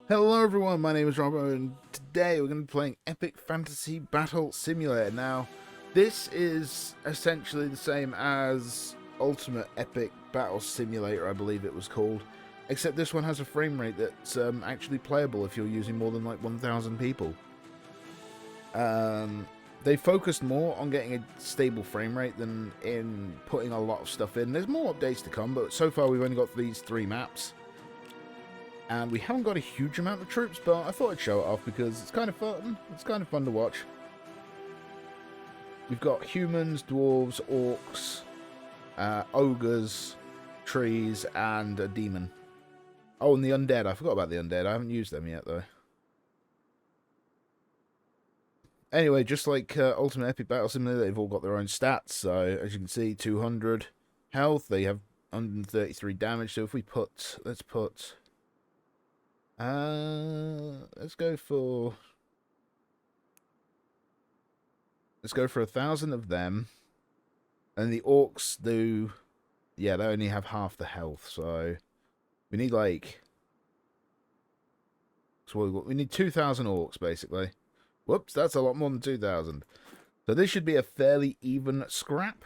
Hello everyone, my name is Robert, and today we're going to be playing Epic Fantasy Battle Simulator. Now, this is essentially the same as Ultimate Epic Battle Simulator, I believe it was called, except this one has a frame rate that's actually playable if you're using more than like 1,000 people. They focused more on getting a stable frame rate than in putting a lot of stuff in. There's more updates to come, but so far we've only got these 3 maps. And we haven't got a huge amount of troops, but I thought I'd show it off because it's kind of fun. It's kind of fun to watch. We've got humans, dwarves, orcs, ogres, trees, and a demon. Oh, and the undead. I forgot about the undead. I haven't used them yet, though. Anyway, just like Ultimate Epic Battle Simulator, they've all got their own stats. So, as you can see, 200 health. They have 133 damage. So if we put... Let's go for 1,000 of them, and the orcs do, yeah, they only have half the health, so we need we need 2,000 orcs basically. Whoops, that's a lot more than 2,000. So this should be a fairly even scrap.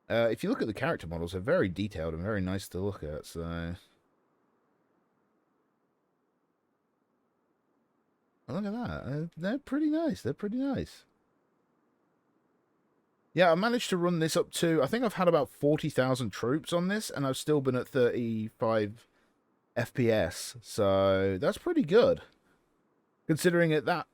If you look at the character models, they're very detailed and very nice to look at, so. Oh, look at that. They're pretty nice. They're pretty nice. Yeah, I managed to run this up to... I think I've had about 40,000 troops on this, and I've still been at 35 FPS. So, that's pretty good. Considering at that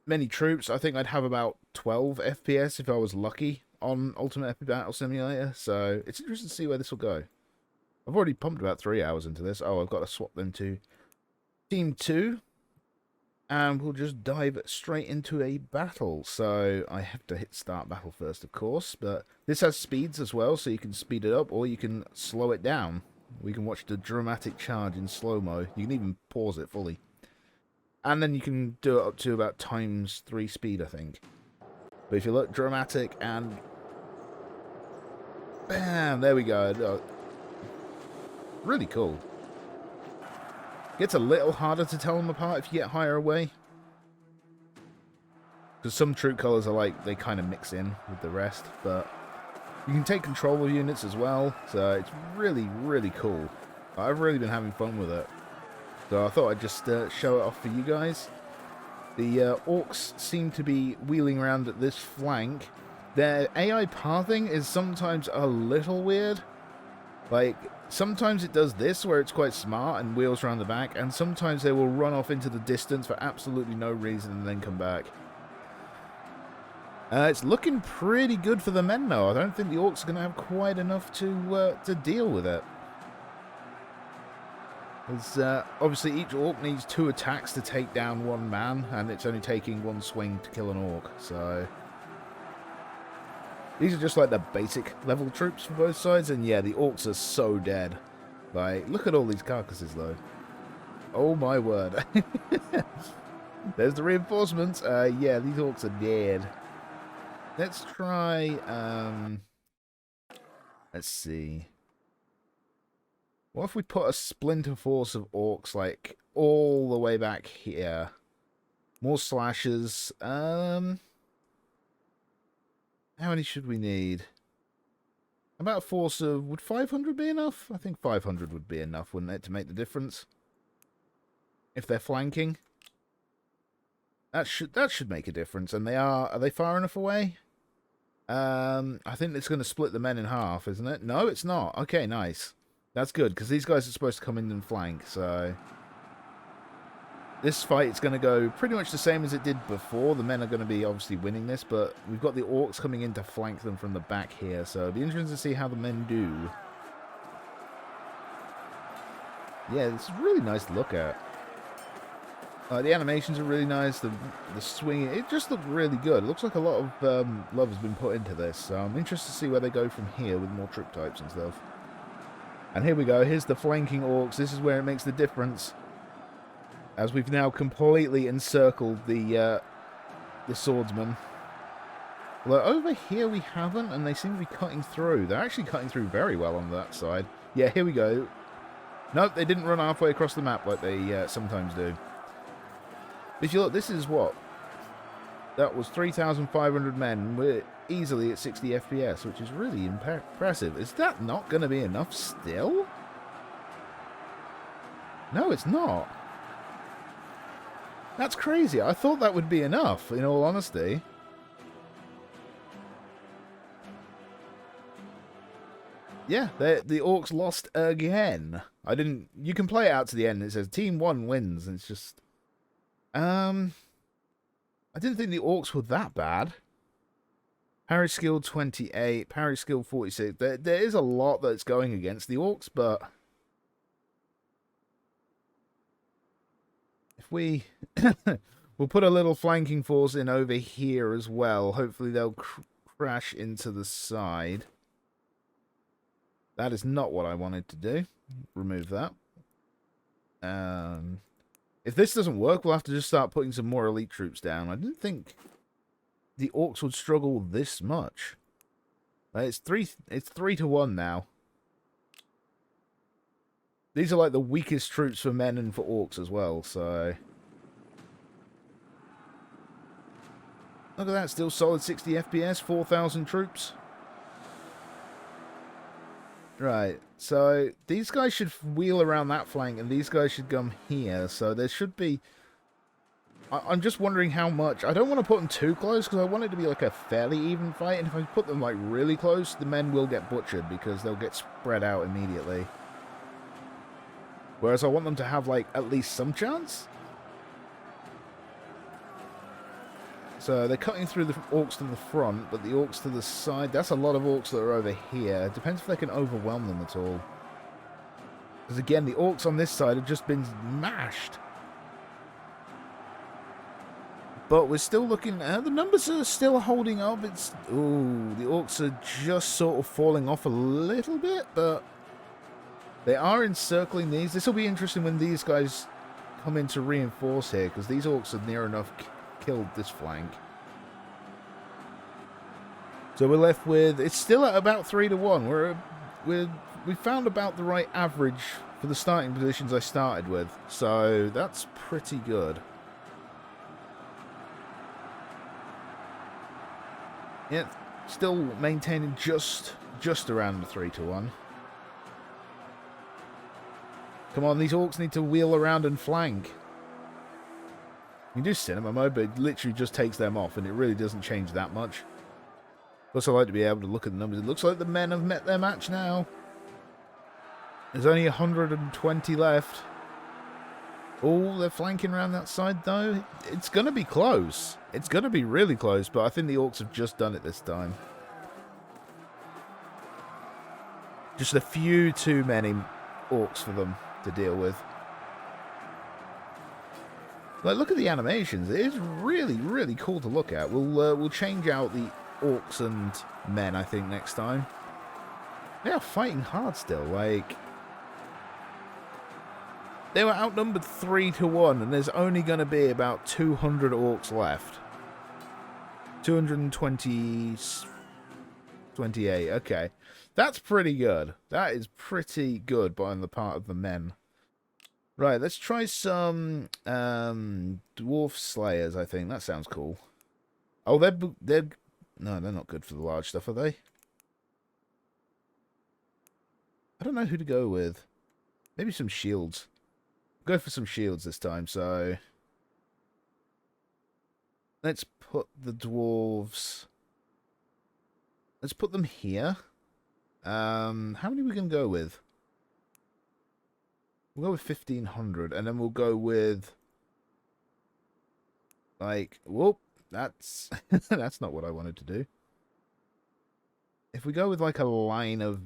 many troops, I think I'd have about 12 FPS if I was lucky on Ultimate Epic Battle Simulator. So, it's interesting to see where this will go. I've already pumped about 3 hours into this. Oh, I've got to swap them to Team 2. And we'll just dive straight into a battle. So I have to hit start battle first, of course. But this has speeds as well, so you can speed it up or you can slow it down. We can watch the dramatic charge in slow-mo. You can even pause it fully. And then you can do it up to about ×3 speed, I think. But if you look, dramatic and... bam! There we go. Really cool. Gets a little harder to tell them apart if you get higher away. Because some troop colours are like, they kind of mix in with the rest. But you can take control of units as well. So it's really, really cool. I've really been having fun with it. So I thought I'd just show it off for you guys. The orcs seem to be wheeling around at this flank. Their AI pathing is sometimes a little weird. Like, sometimes it does this, where it's quite smart and wheels around the back, and sometimes they will run off into the distance for absolutely no reason and then come back. It's looking pretty good for the men, though. I don't think the orcs are going to have quite enough to deal with it. Obviously, each orc needs 2 attacks to take down 1 man, and it's only taking 1 swing to kill an orc, so... These are just like the basic level troops for both sides, and yeah, the orcs are so dead. Like, look at all these carcasses, though. Oh my word. There's the reinforcements. Yeah, these orcs are dead. Let's try, let's see. What if we put a splinter force of orcs, like, all the way back here? More slashers. How many should we need? About a force of... Would 500 be enough? I think 500 would be enough, wouldn't it, to make the difference? If they're flanking. That should make a difference. And are they far enough away? I think it's going to split the men in half, isn't it? No, it's not. Okay, nice. That's good, because these guys are supposed to come in and flank, so... This fight is going to go pretty much the same as it did before. The men are going to be obviously winning this, but we've got the orcs coming in to flank them from the back here. So it'll be interesting to see how the men do. Yeah, it's really nice to look at. The animations are really nice. The swinging, it just looked really good. It looks like a lot of love has been put into this. So I'm interested to see where they go from here with more troop types and stuff. And here we go. Here's the flanking orcs. This is where it makes the difference. As we've now completely encircled the swordsman. Well, over here we haven't, and they seem to be cutting through. They're actually cutting through very well on that side. Yeah, here we go. Nope, they didn't run halfway across the map like they sometimes do. If you look, this is what? That was 3,500 men. We're easily at 60 FPS, which is really impressive. Is that not going to be enough still? No, it's not. That's crazy. I thought that would be enough, in all honesty. Yeah, the Orcs lost again. I didn't... You can play it out to the end. It says Team 1 wins, and it's just... I didn't think the Orcs were that bad. Parry skill 28, parry skill 46. There is a lot that's going against the Orcs, but... If we... we'll put a little flanking force in over here as well. Hopefully they'll crash into the side. That is not what I wanted to do. Remove that. If this doesn't work, we'll have to just start putting some more elite troops down. I didn't think the Orcs would struggle this much. It's 3-1 now. These are like the weakest troops for men and for Orcs as well, so... Look at that, still solid 60 FPS, 4,000 troops. Right, so these guys should wheel around that flank, and these guys should come here. So there should be... I'm just wondering how much... I don't want to put them too close, because I want it to be like a fairly even fight. And if I put them like really close, the men will get butchered, because they'll get spread out immediately. Whereas I want them to have like at least some chance. So they're cutting through the Orcs to the front, but the Orcs to the side... That's a lot of Orcs that are over here. It depends if they can overwhelm them at all. Because again, the Orcs on this side have just been mashed. But we're still looking... the numbers are still holding up. It's... Ooh, the Orcs are just sort of falling off a little bit, but... They are encircling these. This will be interesting when these guys come in to reinforce here, because these Orcs are near enough... killed this flank. So we're left with... It's still at about 3-1. We found about the right average for the starting positions I started with. So that's pretty good. Yeah, still maintaining just around the 3-1. Come on, these Orcs need to wheel around and flank. You can do cinema mode, but it literally just takes them off, and it really doesn't change that much. Plus, I like to be able to look at the numbers. It looks like the men have met their match now. There's only 120 left. Oh, they're flanking around that side, though. It's going to be close. It's going to be really close, but I think the Orcs have just done it this time. Just a few too many Orcs for them to deal with. Like, look at the animations. It is really, really cool to look at. We'll change out the Orcs and men, I think, next time. They are fighting hard still. Like, they were outnumbered 3-1, and there's only going to be about 200 Orcs left. 228. Okay, that's pretty good. That is pretty good on the part of the men. Right, let's try some Dwarf Slayers, I think. That sounds cool. Oh, they're... No, they're not good for the large stuff, are they? I don't know who to go with. Maybe some shields. Go for some shields this time, so... Let's put the dwarves... Let's put them here. How many are we going to go with? We'll go with 1,500, and then we'll go with, like, whoop, that's, that's not what I wanted to do. If we go with, like, a line of,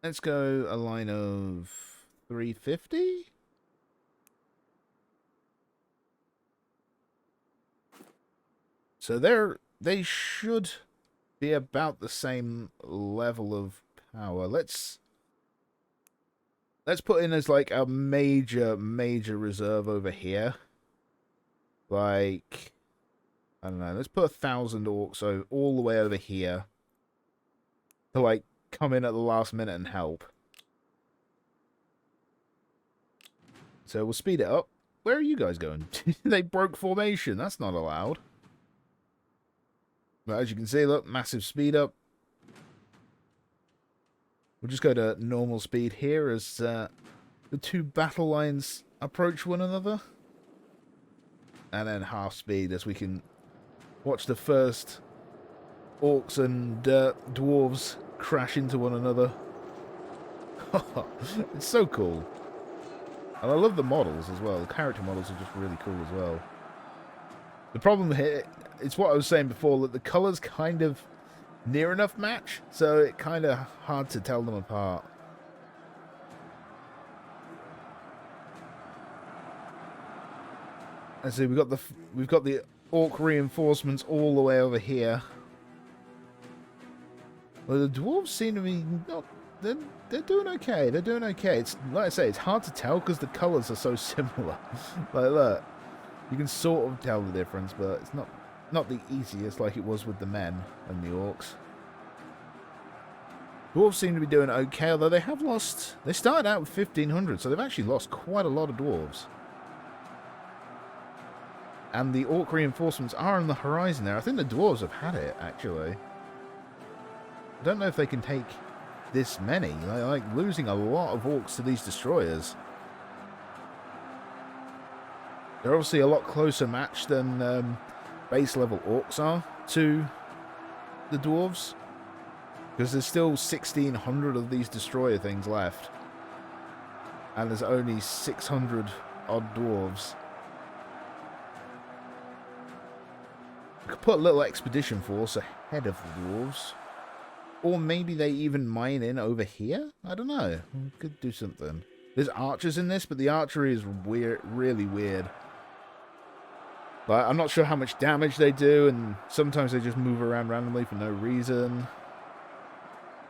let's go a line of 350? So they should be about the same level of power. Let's put in as, like, a major reserve over here. Like, I don't know. Let's put 1,000 Orcs all the way over here. To, like, come in at the last minute and help. So we'll speed it up. Where are you guys going? They broke formation. That's not allowed. But as you can see, look, massive speed up. We'll just go to normal speed here as the two battle lines approach one another. And then half speed as we can watch the first orcs and dwarves crash into one another. It's so cool. And I love the models as well. The character models are just really cool as well. The problem here, it's what I was saying before, that the colours kind of near enough match, so it's kind of hard to tell them apart. And so we've got the orc reinforcements all the way over here. Well, the dwarves seem to be not. They're doing okay. They're doing okay. It's like I say, it's hard to tell because the colours are so similar. Like look, you can sort of tell the difference, but it's not the easiest like it was with the men and the orcs. Dwarves seem to be doing okay, although they have lost. They started out with 1,500, so they've actually lost quite a lot of dwarves. And the orc reinforcements are on the horizon there. I think the dwarves have had it, actually. I don't know if they can take this many. They're like losing a lot of orcs to these destroyers. They're obviously a lot closer match than base level orcs are to the dwarves. Because there's still 1,600 of these destroyer things left. And there's only 600 odd dwarves. We could put a little expedition force ahead of the dwarves. Or maybe they even mine in over here? I don't know. We could do something. There's archers in this, but the archery is weird, really weird. Like, I'm not sure how much damage they do, and sometimes they just move around randomly for no reason.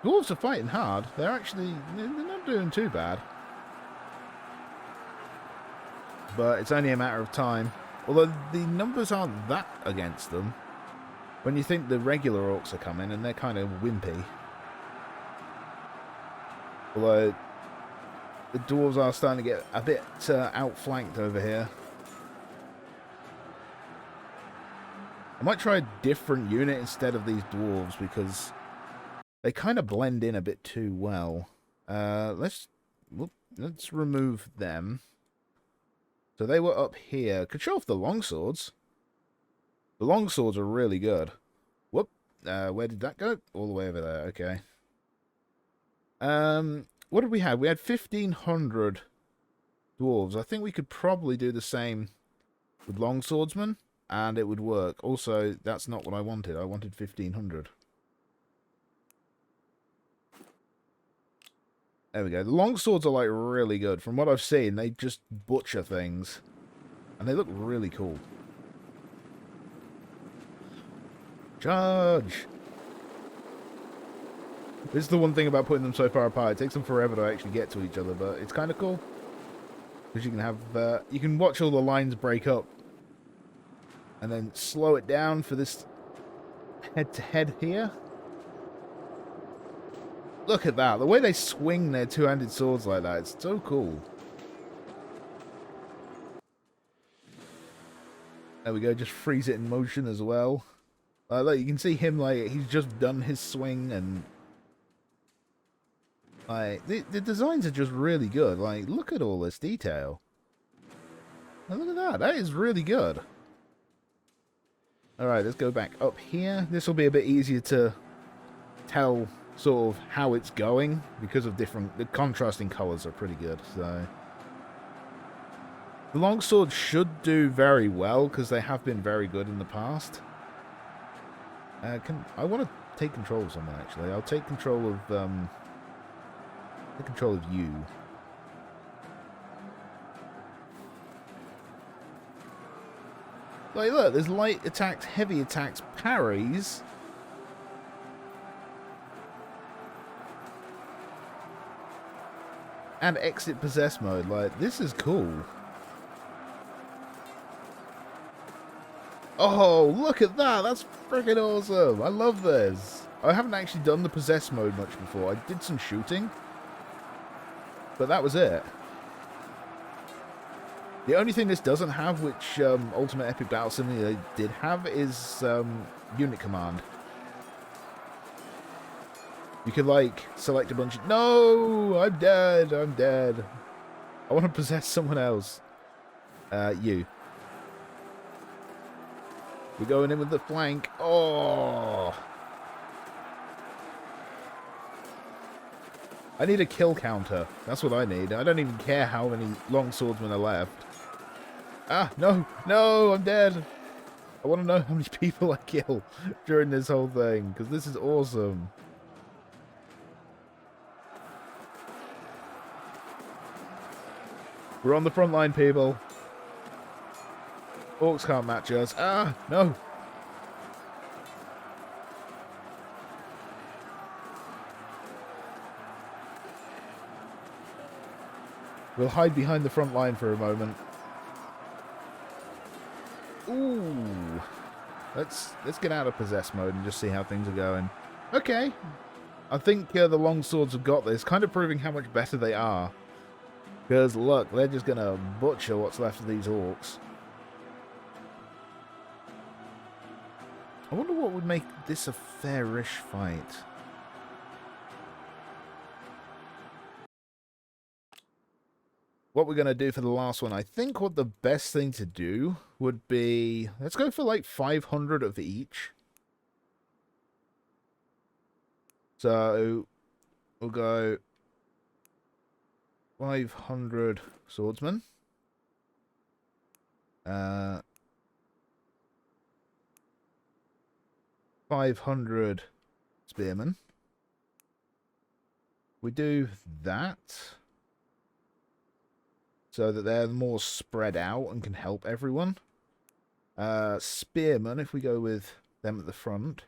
Dwarves are fighting hard. They're not doing too bad. But it's only a matter of time. Although the numbers aren't that against them. When you think the regular orcs are coming, and they're kind of wimpy. Although the dwarves are starting to get a bit outflanked over here. I might try a different unit instead of these dwarves because they kind of blend in a bit too well. Let's remove them. So they were up here. Could show off the longswords. The longswords are really good. Whoop. Where did that go? All the way over there. Okay. What did we have? We had 1,500 dwarves. I think we could probably do the same with longswordsmen, and it would work. Also, that's not what I wanted. I wanted 1,500. There we go. The longswords are, like, really good. From what I've seen, they just butcher things. And they look really cool. Charge! This is the one thing about putting them so far apart. It takes them forever to actually get to each other, but it's kind of cool. Because you can have... you can watch all the lines break up. And then slow it down for this head-to-head here. Look at that. The way they swing their two-handed swords like that. It's so cool. There we go. Just freeze it in motion as well. Look, you can see him, like, he's just done his swing, and... like, the designs are just really good. Like, look at all this detail. Now, look at that. That is really good. Alright, let's go back up here. This will be a bit easier to tell sort of how it's going because of the contrasting colours are pretty good. So the longsword should do very well because they have been very good in the past. I want to take control of someone actually. I'll take control of you. Like, look, there's light attacks, heavy attacks, parries. And exit possess mode. Like, this is cool. Oh, look at that. That's freaking awesome. I love this. I haven't actually done the possess mode much before. I did some shooting. But that was it. The only thing this doesn't have, which Ultimate Epic Battle Simulator did have, is unit command. You could, like, select a bunch of... No! I'm dead! I'm dead. I want to possess someone else. You. We're going in with the flank. Oh! I need a kill counter. That's what I need. I don't even care how many long swordsmen are left. Ah, no! No! I'm dead! I want to know how many people I kill during this whole thing, because this is awesome. We're on the front line, people. Orcs can't match us. Ah, no. We'll hide behind the front line for a moment. Ooh. Let's get out of possess mode and just see how things are going. Okay. I think the longswords have got this, kind of proving how much better they are. Because, look, they're just going to butcher what's left of these orcs. I wonder what would make this a fairish fight. What we're going to do for the last one, I think what the best thing to do would be... Let's go for like 500 of each. So, we'll go 500 swordsmen. 500 spearmen. We do that so that they're more spread out and can help everyone. Spearmen, if we go with them at the front.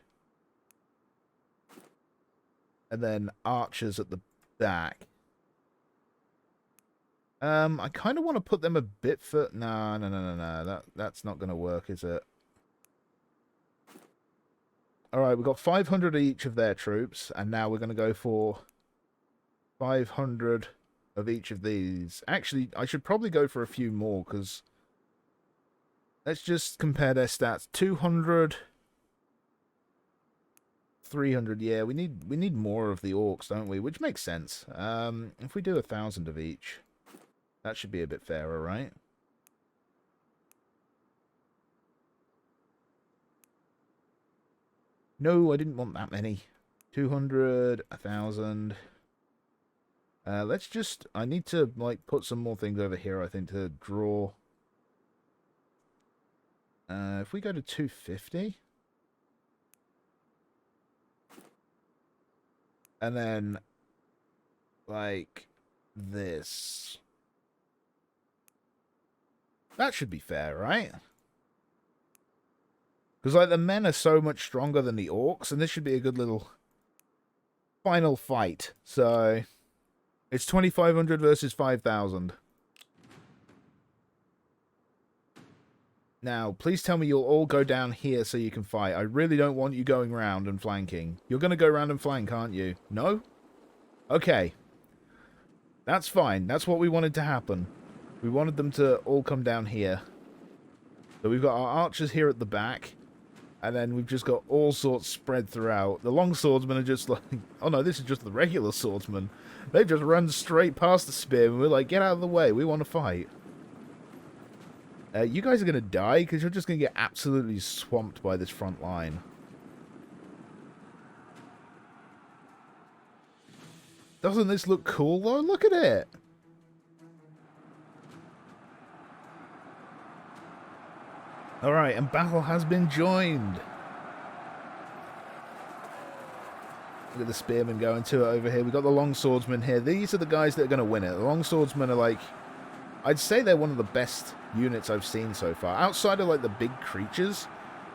And then archers at the back. I kind of want to put them a bit for... No. That's not going to work, is it? Alright, we've got 500 each of their troops, and now we're going to go for 500 of each of these. Actually, I should probably go for a few more, because... Let's just compare their stats. 200... 300, yeah, we need more of the orcs, don't we? Which makes sense. If we do 1,000 of each, that should be a bit fairer, right? No, I didn't want that many. 200, 1,000. Let's just... I need to, like, put some more things over here, I think, to draw. If we go to 250... And then, like, this. That should be fair, right? Because, like, the men are so much stronger than the orcs, and this should be a good little final fight. So, it's 2,500 versus 5,000. Now, please tell me you'll all go down here so you can fight. I really don't want you going round and flanking. You're going to go round and flank, aren't you? No? Okay. That's fine. That's what we wanted to happen. We wanted them to all come down here. So we've got our archers here at the back. And then we've just got all sorts spread throughout. The long swordsmen are just like... Oh no, this is just the regular swordsmen. They've just run straight past the spearmen. We're like, get out of the way. We want to fight. You guys are going to die because you're just going to get absolutely swamped by this front line. Doesn't this look cool, though? Look at it! Alright, and battle has been joined. Look at the spearmen going to it over here. We've got the long swordsmen here. These are the guys that are going to win it. The long swordsmen are like... I'd say they're one of the best units I've seen so far. Outside of, like, the big creatures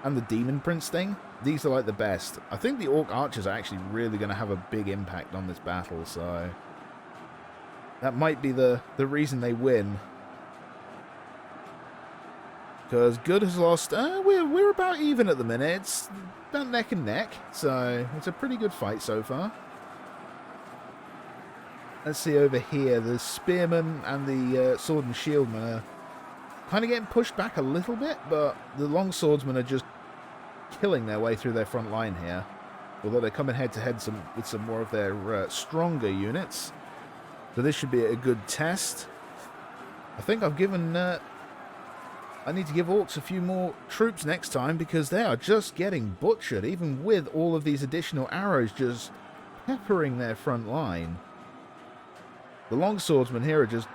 and the Demon Prince thing, these are, like, the best. I think the Orc Archers are actually really going to have a big impact on this battle, so... That might be the reason they win. Because good has lost... we're about even at the minute. It's about neck and neck, so it's a pretty good fight so far. Let's see over here. The spearmen and the sword and shieldmen are kind of getting pushed back a little bit, but the longswordsmen are just killing their way through their front line here. Although they're coming head-to-head with some more of their stronger units. So this should be a good test. I think I've given... I need to give Orcs a few more troops next time, because they are just getting butchered, even with all of these additional arrows just peppering their front line. The longswordsmen here are just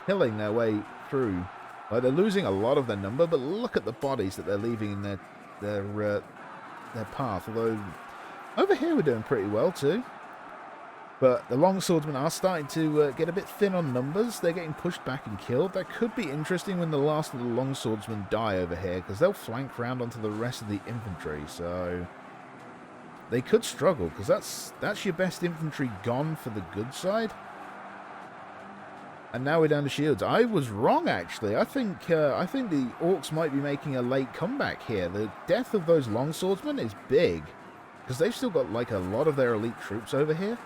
killing their way through. Like, they're losing a lot of their number, but look at the bodies that they're leaving in their path. Although over here we're doing pretty well too. But the longswordsmen are starting to get a bit thin on numbers. They're getting pushed back and killed. That could be interesting when the last of the longswordsmen die over here, because they'll flank round onto the rest of the infantry. So they could struggle, because that's your best infantry gone for the good side. And now we're down to shields. I was wrong, actually. I think the Orcs might be making a late comeback here. The death of those longswordsmen is big, because they've still got like a lot of their elite troops over here.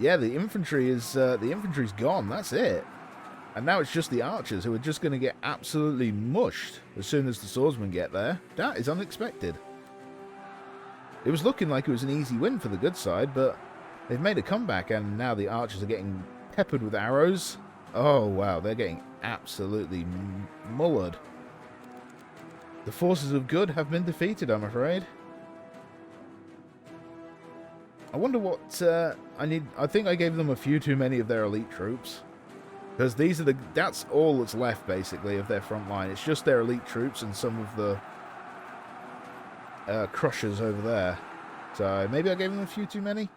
Yeah, the infantry's gone. That's it. And now it's just the archers, who are just going to get absolutely mushed as soon as the swordsmen get there. That is unexpected. It was looking like it was an easy win for the good side, but they've made a comeback, and now the archers are getting peppered with arrows. Oh, wow, they're getting absolutely mullered. The forces of good have been defeated, I'm afraid. I wonder what I need. I think I gave them a few too many of their elite troops. Because that's all that's left, basically, of their front line. It's just their elite troops and some of the crushers over there. So maybe I gave them a few too many.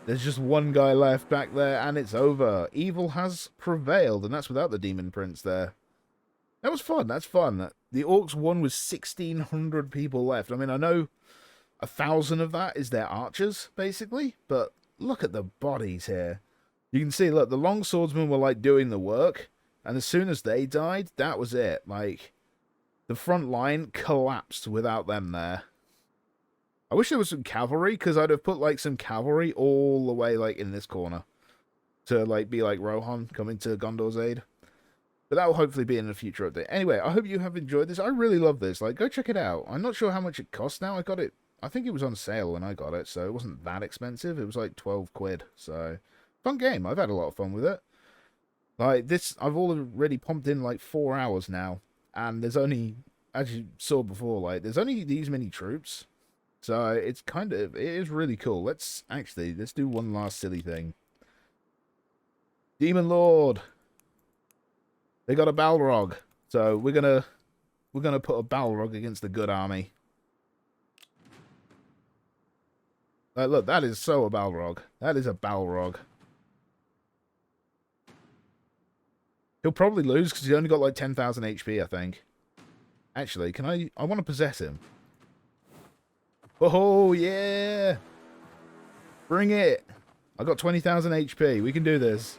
There's just one guy left back there, and it's over. Evil has prevailed, and that's without the Demon Prince there. That was fun. That's fun. The Orcs won with 1,600 people left. I mean, I know 1,000 of that is their archers, basically, but look at the bodies here. You can see, look, the longswordsmen were, like, doing the work, and as soon as they died, that was it. Like, the front line collapsed without them there. I wish there was some cavalry, because I'd have put, like, some cavalry all the way, like, in this corner. To, like, be like Rohan coming to Gondor's aid. But that will hopefully be in a future update. Anyway, I hope you have enjoyed this. I really love this. Like, go check it out. I'm not sure how much it costs now. I think it was on sale when I got it, so it wasn't that expensive. It was like 12 quid. So, fun game. I've had a lot of fun with it. Like, this, I've already pumped in like 4 hours now. And there's only, as you saw before, like, there's only these many troops. So, it is really cool. Let's do one last silly thing. Demon Lord. They got a Balrog. So, we're gonna put a Balrog against the good army. Look, that is so a Balrog. That is a Balrog. He'll probably lose because he's only got like 10,000 HP, I think. Actually, I want to possess him. Oh, yeah! Bring it! I got 20,000 HP. We can do this.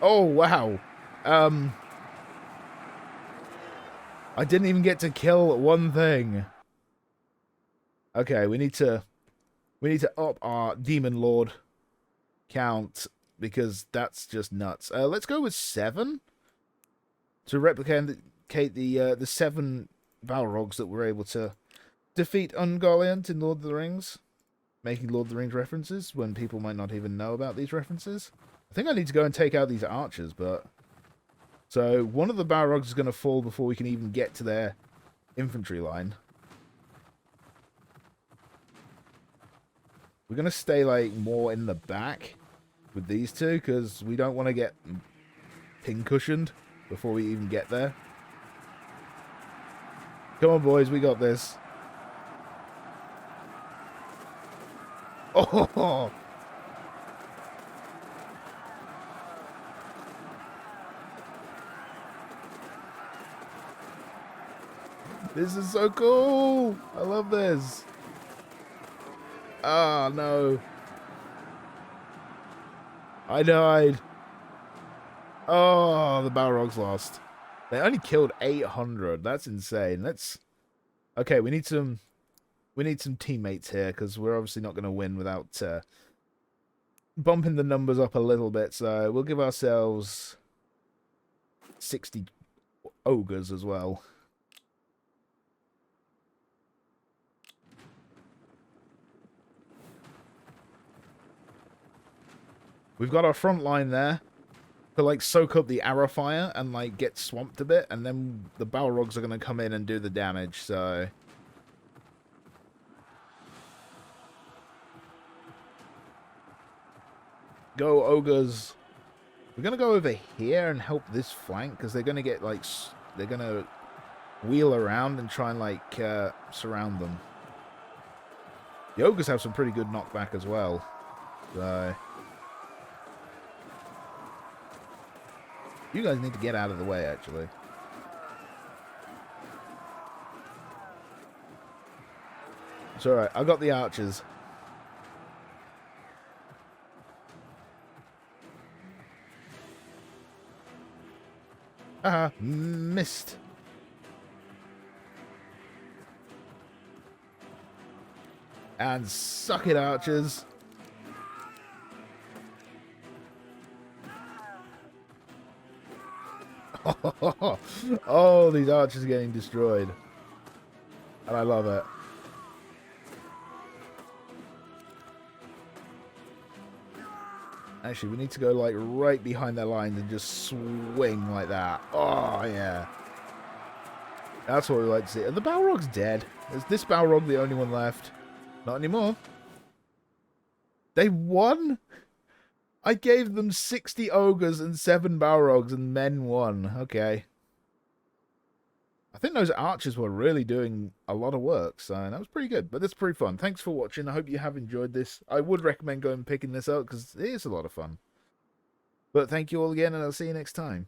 Oh, wow. I didn't even get to kill one thing. Okay, we need to up our Demon Lord count, because that's just nuts. Let's go with 7 to replicate the 7 Balrogs that were able to defeat Ungoliant in Lord of the Rings. Making Lord of the Rings references when people might not even know about these references. I think I need to go and take out these archers, but... So, one of the Balrogs is going to fall before we can even get to their infantry line. We're going to stay, like, more in the back with these two, because we don't want to get pin-cushioned before we even get there. Come on, boys, we got this. Oh! This is so cool! I love this. Ah, no. I died. Oh, the Balrogs lost. They only killed 800. That's insane. Okay, we need some teammates here, because we're obviously not going to win without bumping the numbers up a little bit, so we'll give ourselves 60 ogres as well. We've got our front line there to like soak up the arrow fire and like get swamped a bit, and then the Balrogs are going to come in and do the damage, so go ogres. We're going to go over here and help this flank because they're going to get like they're going to wheel around and try and like surround them. The ogres have some pretty good knockback as well, so you guys need to get out of the way, actually. It's alright, I got the archers. Haha, missed. And suck it, archers. Oh, these archers are getting destroyed. And I love it. Actually, we need to go like right behind their lines and just swing like that. Oh, yeah. That's what we like to see. Are the Balrog's dead? Is this Balrog the only one left? Not anymore. They won? I gave them 60 ogres and 7 Balrogs and men won. Okay. I think those archers were really doing a lot of work, so that was pretty good. But that's pretty fun. Thanks for watching. I hope you have enjoyed this. I would recommend going and picking this up because it is a lot of fun. But thank you all again, and I'll see you next time.